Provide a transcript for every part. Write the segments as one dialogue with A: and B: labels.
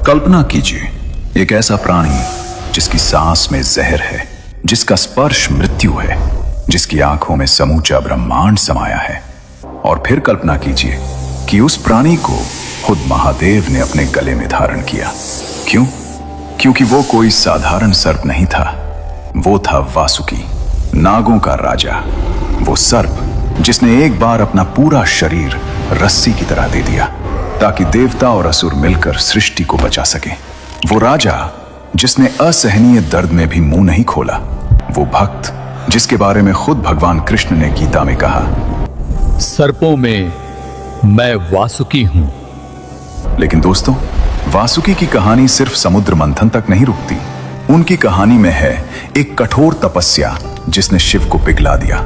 A: कल्पना कीजिए, एक ऐसा प्राणी जिसकी सांस में जहर है, जिसका स्पर्श मृत्यु है, जिसकी आंखों में समूचा ब्रह्मांड समाया है। और फिर कल्पना कीजिए कि उस प्राणी को खुद महादेव ने अपने गले में धारण किया। क्यों? क्योंकि वो कोई साधारण सर्प नहीं था, वो था वासुकी, नागों का राजा। वो सर्प जिसने एक बार अपना पूरा शरीर रस्सी की तरह दे दिया ताकि देवता और असुर मिलकर सृष्टि को बचा सके। वो राजा जिसने असहनीय दर्द में भी मुंह नहीं खोला। वो भक्त जिसके बारे में खुद भगवान कृष्ण ने गीता में कहा,
B: सर्पों में मैं वासुकी हूं।
A: लेकिन दोस्तों, वासुकी की कहानी सिर्फ समुद्र मंथन तक नहीं रुकती। उनकी कहानी में है एक कठोर तपस्या जिसने शिव को पिघला दिया,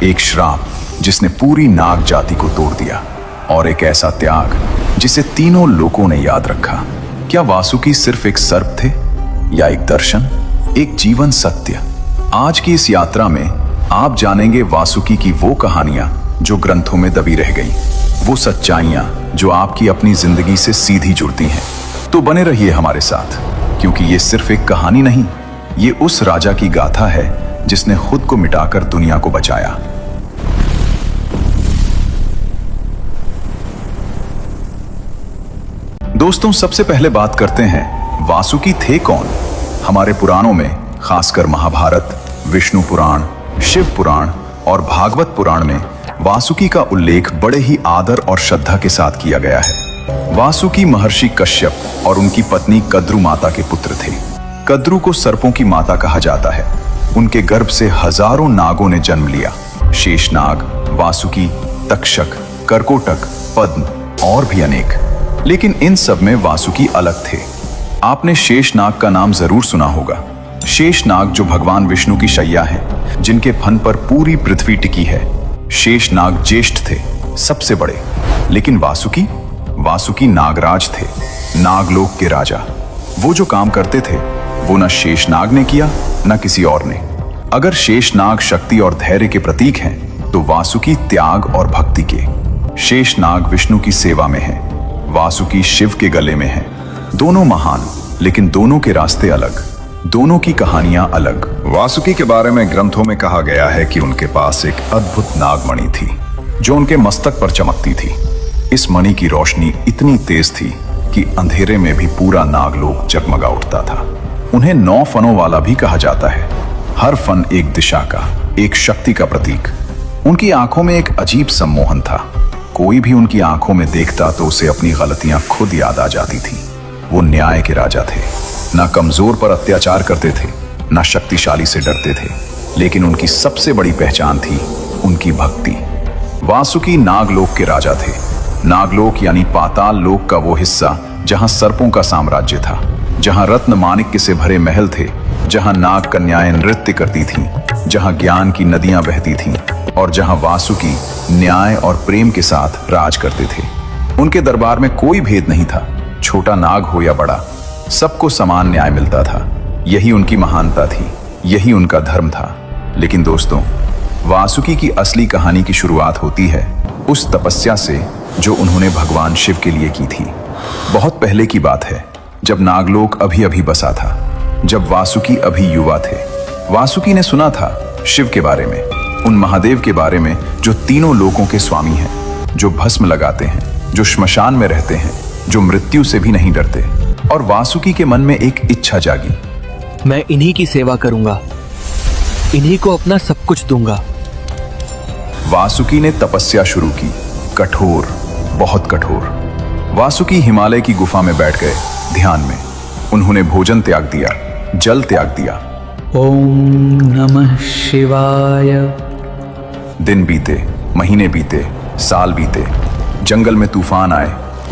A: एक श्राप जिसने पूरी नाग जाति को तोड़ दिया, और एक ऐसा त्याग जिसे तीनों लोगों ने याद रखा। क्या वासुकी सिर्फ एक सर्प थे या एक दर्शन, एक जीवन सत्य? आज की इस यात्रा में आप जानेंगे वासुकी की वो कहानियां जो ग्रंथों में दबी रह गई, वो सच्चाइयां जो आपकी अपनी जिंदगी से सीधी जुड़ती हैं। तो बने रहिए हमारे साथ, क्योंकि ये सिर्फ एक कहानी नहीं, ये उस राजा की गाथा है जिसने खुद को मिटाकर दुनिया को बचाया। दोस्तों, सबसे पहले बात करते हैं वासुकी थे कौन। हमारे पुराणों में, खासकर महाभारत, विष्णु पुराण, शिव पुराण और भागवत पुराण में वासुकी का उल्लेख बड़े ही आदर और श्रद्धा के साथ किया गया है। वासुकी महर्षि कश्यप और उनकी पत्नी कद्रु माता के पुत्र थे। कद्रु को सर्पों की माता कहा जाता है। उनके गर्भ से हजारों नागों ने जन्म लिया। शेषनाग, वासुकी, तक्षक, करकोटक, पद्म और भी अनेक। लेकिन इन सब में वासुकी अलग थे। आपने शेषनाग का नाम जरूर सुना होगा। शेषनाग जो भगवान विष्णु की शैया है, जिनके फन पर पूरी पृथ्वी टिकी है। शेषनाग ज्येष्ठ थे, सबसे बड़े। लेकिन वासुकी नागराज थे, नागलोक के राजा। वो जो काम करते थे वो न शेषनाग ने किया न किसी और ने। अगर शेषनाग शक्ति और धैर्य के प्रतीक हैं, तो वासुकी त्याग और भक्ति के। शेषनाग विष्णु की सेवा में है, वासुकी शिव के गले में है। दोनों महान, लेकिन दोनों के रास्ते अलग, दोनों की कहानियां अलग। वासुकी के बारे में ग्रंथों में कहा गया है कि उनके पास एक अद्भुत नागमणि थी जो उनके मस्तक पर चमकती थी। इस मणि की रोशनी इतनी तेज थी कि अंधेरे में भी पूरा नागलोक जगमगा उठता था। उन्हें 9 फनों वाला भी कहा जाता है। हर फन एक दिशा का, एक शक्ति का प्रतीक। उनकी आंखों में एक अजीब सम्मोहन था। कोई भी उनकी आंखों में देखता तो उसे अपनी गलतियां खुद याद आ जाती थी। वो न्याय के राजा थे, ना कमजोर पर अत्याचार करते थे, ना शक्तिशाली से डरते थे। लेकिन उनकी सबसे बड़ी पहचान थी उनकी भक्ति। वासुकी नागलोक के राजा थे। नागलोक यानी पाताल लोक का वो हिस्सा जहां सर्पों का साम्राज्य था, जहां रत्न माणिक्य से भरे महल थे, जहां नाग कन्याएं नृत्य करती थीं, जहां ज्ञान की नदियां बहती थीं और जहां वासुकी न्याय और प्रेम के साथ राज करते थे। उनके दरबार में कोई भेद नहीं था, छोटा नाग हो या बड़ा, सबको समान न्याय मिलता था। यही उनकी महानता थी, यही उनका धर्म था। लेकिन दोस्तों, वासुकी की असली कहानी की शुरुआत होती है उस तपस्या से जो उन्होंने भगवान शिव के लिए की थी। बहुत पहले की बात है, जब नागलोक अभी अभी बसा था, जब वासुकी अभी युवा थे। वासुकी ने सुना था शिव के बारे में, उन महादेव के बारे में जो तीनों लोकों के स्वामी हैं, जो भस्म लगाते हैं, जो श्मशान में रहते हैं, जो मृत्यु से भी नहीं डरते। और वासुकी के मन में एक इच्छा जागी,
C: मैं इन्हीं की सेवा करूंगा, इन्हीं को अपना सब कुछ दूंगा।
A: वासुकी ने तपस्या शुरू की, कठोर, बहुत कठोर। वासुकी हिमालय की गुफा में बैठ गए, ध्यान में। उन्होंने भोजन त्याग दिया, जल त्याग दिया।
C: ओम नमः शिवाय।
A: दिन बीते, महीने बीते, साल बीते। जंगल में तूफान आए,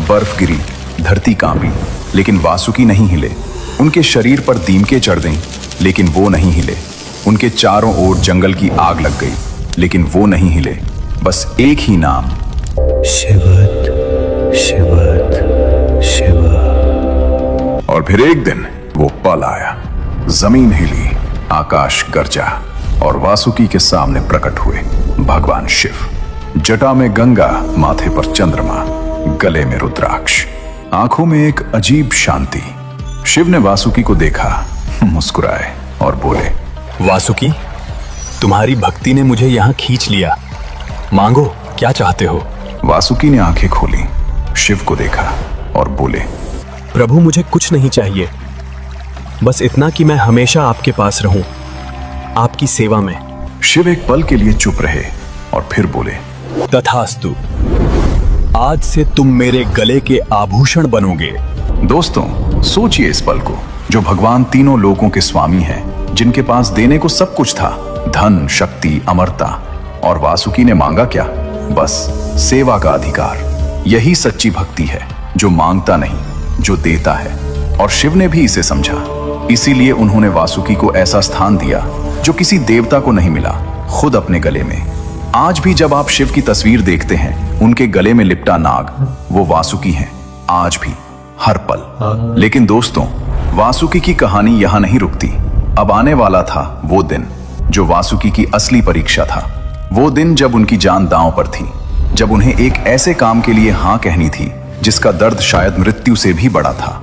A: बर्फ गिरी, धरती कांपी, लेकिन वासुकी नहीं हिले। उनके शरीर पर दीमके चढ़ गईं, लेकिन वो नहीं हिले। उनके चारों ओर जंगल की आग लग गई, लेकिन वो नहीं हिले। बस एक ही नाम,
C: शिवत शिवत शिव।
A: और फिर एक दिन वो पल आया, जमीन हिली, आकाश गरजा और वासुकी के सामने प्रकट हुए भगवान शिव। जटा में गंगा, माथे पर चंद्रमा, गले में रुद्राक्ष। आंखों में एक अजीब शांति। शिव ने वासुकी को देखा, मुस्कुराए और बोले,
D: वासुकी, तुम्हारी भक्ति ने मुझे यहाँ खींच लिया। मांगो, क्या चाहते हो?
A: वासुकी ने आंखें खोली, शिव को देखा और बोले,
D: प्रभु, मुझे कुछ नहीं चाहिए, बस इतना कि मैं हमेशा आपके पास रहूं, आपकी सेवा में।
A: शिव एक पल के लिए चुप रहे और फिर बोले,
D: तथास्तु, आज से तुम मेरे गले के आभूषण बनोगे।
A: दोस्तों, सोचिए इस पल को, जो भगवान तीनों लोकों के स्वामी हैं, जिनके पास देने को सब कुछ था, धन, शक्ति, अमरता, और वासुकी ने मांगा क्या? बस सेवा का अधिकार। यही सच्ची भक्ति है, जो मांगता नहीं, जो देता है। और शिव ने भी इसे समझा, इसीलिए उन्होंने वासुकी को ऐसा स्थान दिया जो किसी देवता को नहीं मिला, खुद अपने गले में। आज भी जब आप शिव की तस्वीर देखते हैं, उनके गले में लिपटा नाग, वो वासुकी हैं, आज भी, हर पल। लेकिन दोस्तों, वासुकी की कहानी यहां नहीं रुकती। अब आने वाला था वो दिन जो वासुकी की असली परीक्षा था। वो दिन जब उनकी जान दांव पर थी, जब उन्हें एक ऐसे काम के लिए हां कहनी थी जिसका दर्द शायद मृत्यु से भी बड़ा था।